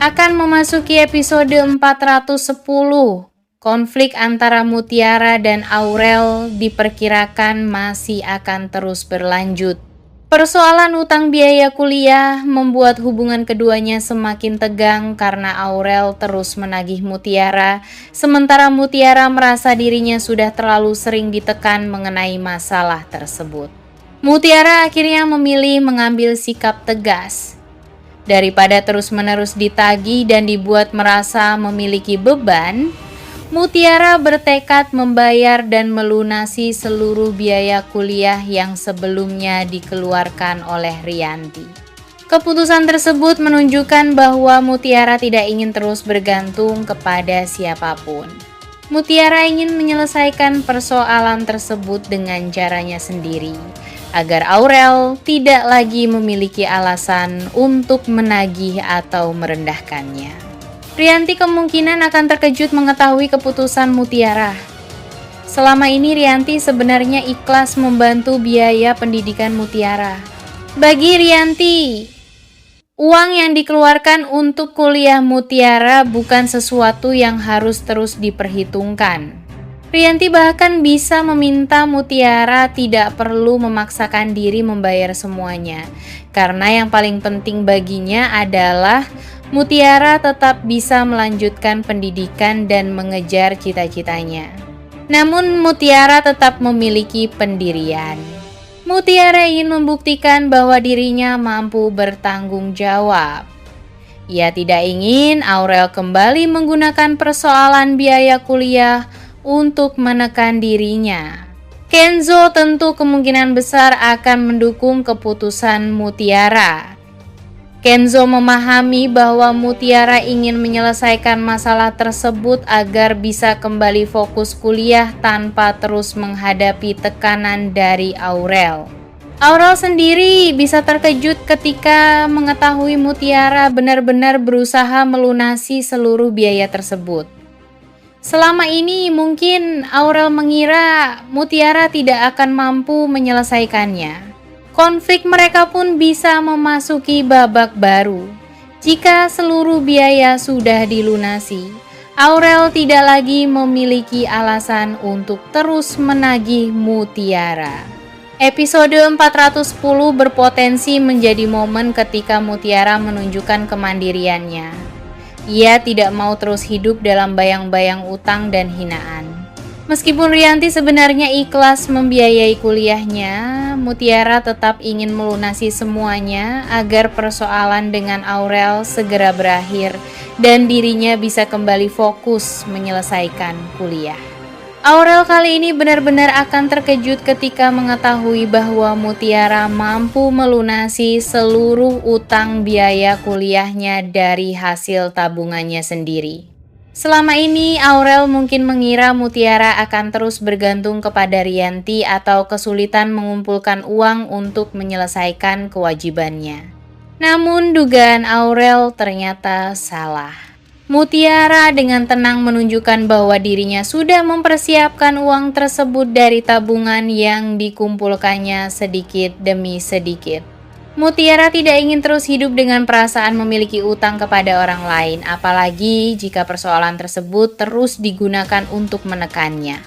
akan memasuki episode 410. Konflik antara Mutiara dan Aurel diperkirakan masih akan terus berlanjut. Persoalan utang biaya kuliah membuat hubungan keduanya semakin tegang karena Aurel terus menagih Mutiara, sementara Mutiara merasa dirinya sudah terlalu sering ditekan mengenai masalah tersebut. Mutiara akhirnya memilih mengambil sikap tegas. Daripada terus-menerus ditagih dan dibuat merasa memiliki beban, Mutiara bertekad membayar dan melunasi seluruh biaya kuliah yang sebelumnya dikeluarkan oleh Rianti. Keputusan tersebut menunjukkan bahwa Mutiara tidak ingin terus bergantung kepada siapapun. Mutiara ingin menyelesaikan persoalan tersebut dengan caranya sendiri, agar Aurel tidak lagi memiliki alasan untuk menagih atau merendahkannya. Rianti kemungkinan akan terkejut mengetahui keputusan Mutiara. Selama ini Rianti sebenarnya ikhlas membantu biaya pendidikan Mutiara. Bagi Rianti, uang yang dikeluarkan untuk kuliah Mutiara bukan sesuatu yang harus terus diperhitungkan. Rianti bahkan bisa meminta Mutiara tidak perlu memaksakan diri membayar semuanya, karena yang paling penting baginya adalah Mutiara tetap bisa melanjutkan pendidikan dan mengejar cita-citanya. Namun Mutiara tetap memiliki pendirian. Mutiara ingin membuktikan bahwa dirinya mampu bertanggung jawab. Ia tidak ingin Aurel kembali menggunakan persoalan biaya kuliah untuk menekan dirinya. Kenzo tentu kemungkinan besar akan mendukung keputusan Mutiara. Kenzo memahami bahwa Mutiara ingin menyelesaikan masalah tersebut agar bisa kembali fokus kuliah tanpa terus menghadapi tekanan dari Aurel. Aurel sendiri bisa terkejut ketika mengetahui Mutiara benar-benar berusaha melunasi seluruh biaya tersebut. Selama ini mungkin Aurel mengira Mutiara tidak akan mampu menyelesaikannya. Konflik mereka pun bisa memasuki babak baru. Jika seluruh biaya sudah dilunasi, Aurel tidak lagi memiliki alasan untuk terus menagih Mutiara. Episode 410 berpotensi menjadi momen ketika Mutiara menunjukkan kemandiriannya. Ia tidak mau terus hidup dalam bayang-bayang utang dan hinaan. Meskipun Rianti sebenarnya ikhlas membiayai kuliahnya, Mutiara tetap ingin melunasi semuanya agar persoalan dengan Aurel segera berakhir dan dirinya bisa kembali fokus menyelesaikan kuliah. Aurel kali ini benar-benar akan terkejut ketika mengetahui bahwa Mutiara mampu melunasi seluruh utang biaya kuliahnya dari hasil tabungannya sendiri. Selama ini Aurel mungkin mengira Mutiara akan terus bergantung kepada Rianti atau kesulitan mengumpulkan uang untuk menyelesaikan kewajibannya. Namun dugaan Aurel ternyata salah. Mutiara dengan tenang menunjukkan bahwa dirinya sudah mempersiapkan uang tersebut dari tabungan yang dikumpulkannya sedikit demi sedikit. Mutiara tidak ingin terus hidup dengan perasaan memiliki utang kepada orang lain, apalagi jika persoalan tersebut terus digunakan untuk menekannya.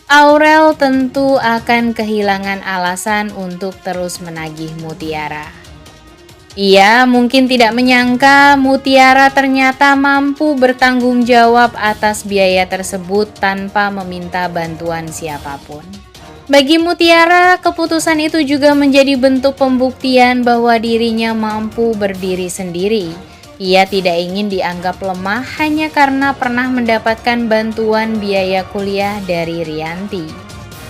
Aurel tentu akan kehilangan alasan untuk terus menagih Mutiara. Ia mungkin tidak menyangka Mutiara ternyata mampu bertanggung jawab atas biaya tersebut tanpa meminta bantuan siapapun. Bagi Mutiara, keputusan itu juga menjadi bentuk pembuktian bahwa dirinya mampu berdiri sendiri. Ia tidak ingin dianggap lemah hanya karena pernah mendapatkan bantuan biaya kuliah dari Rianti.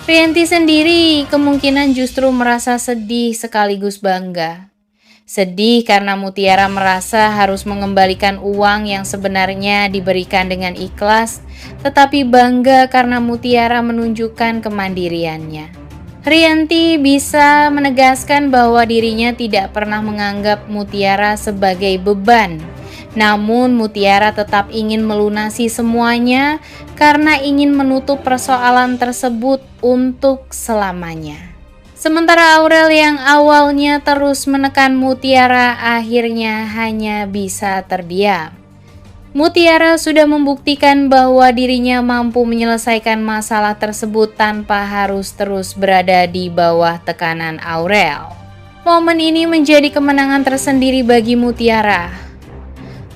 Rianti sendiri kemungkinan justru merasa sedih sekaligus bangga. Sedih karena Mutiara merasa harus mengembalikan uang yang sebenarnya diberikan dengan ikhlas, tetapi bangga karena Mutiara menunjukkan kemandiriannya. Rianti bisa menegaskan bahwa dirinya tidak pernah menganggap Mutiara sebagai beban. Namun Mutiara tetap ingin melunasi semuanya karena ingin menutup persoalan tersebut untuk selamanya. Sementara Aurel yang awalnya terus menekan Mutiara akhirnya hanya bisa terdiam. Mutiara sudah membuktikan bahwa dirinya mampu menyelesaikan masalah tersebut tanpa harus terus berada di bawah tekanan Aurel. Momen ini menjadi kemenangan tersendiri bagi Mutiara.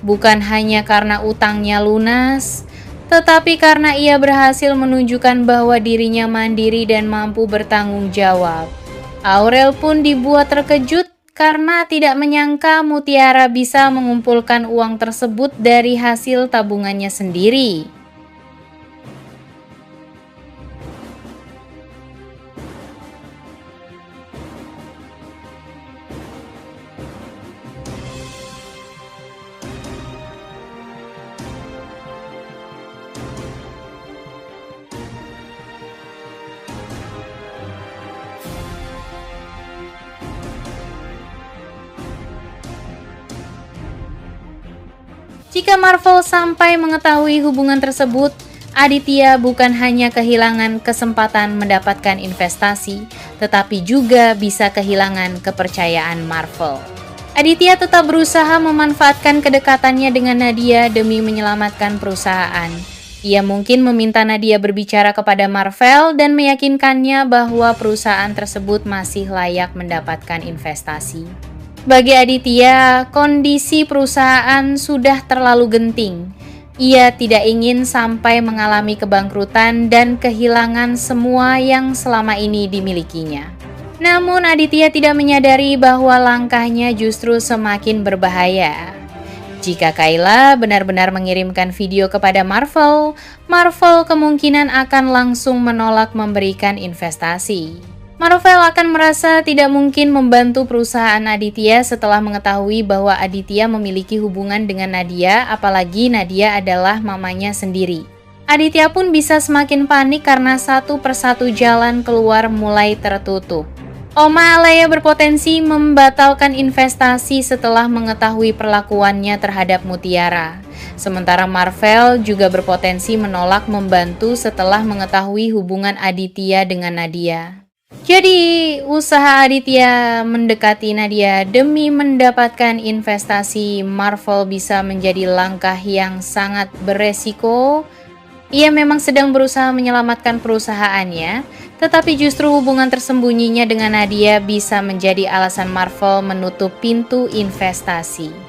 Bukan hanya karena utangnya lunas, tetapi karena ia berhasil menunjukkan bahwa dirinya mandiri dan mampu bertanggung jawab. Aurel pun dibuat terkejut karena tidak menyangka Mutiara bisa mengumpulkan uang tersebut dari hasil tabungannya sendiri. Jika Marvel sampai mengetahui hubungan tersebut, Aditya bukan hanya kehilangan kesempatan mendapatkan investasi, tetapi juga bisa kehilangan kepercayaan Marvel. Aditya tetap berusaha memanfaatkan kedekatannya dengan Nadia demi menyelamatkan perusahaan. Ia mungkin meminta Nadia berbicara kepada Marvel dan meyakinkannya bahwa perusahaan tersebut masih layak mendapatkan investasi. Bagi Aditya, kondisi perusahaan sudah terlalu genting. Ia tidak ingin sampai mengalami kebangkrutan dan kehilangan semua yang selama ini dimilikinya. Namun Aditya tidak menyadari bahwa langkahnya justru semakin berbahaya. Jika Kayla benar-benar mengirimkan video kepada Marvel, Marvel kemungkinan akan langsung menolak memberikan investasi. Marvel akan merasa tidak mungkin membantu perusahaan Aditya setelah mengetahui bahwa Aditya memiliki hubungan dengan Nadia, apalagi Nadia adalah mamanya sendiri. Aditya pun bisa semakin panik karena satu persatu jalan keluar mulai tertutup. Oma Alea berpotensi membatalkan investasi setelah mengetahui perlakuannya terhadap Mutiara. Sementara Marvel juga berpotensi menolak membantu setelah mengetahui hubungan Aditya dengan Nadia. Jadi, usaha Aditya mendekati Nadia demi mendapatkan investasi Marvel bisa menjadi langkah yang sangat beresiko. Ia memang sedang berusaha menyelamatkan perusahaannya, tetapi justru hubungan tersembunyinya dengan Nadia bisa menjadi alasan Marvel menutup pintu investasi.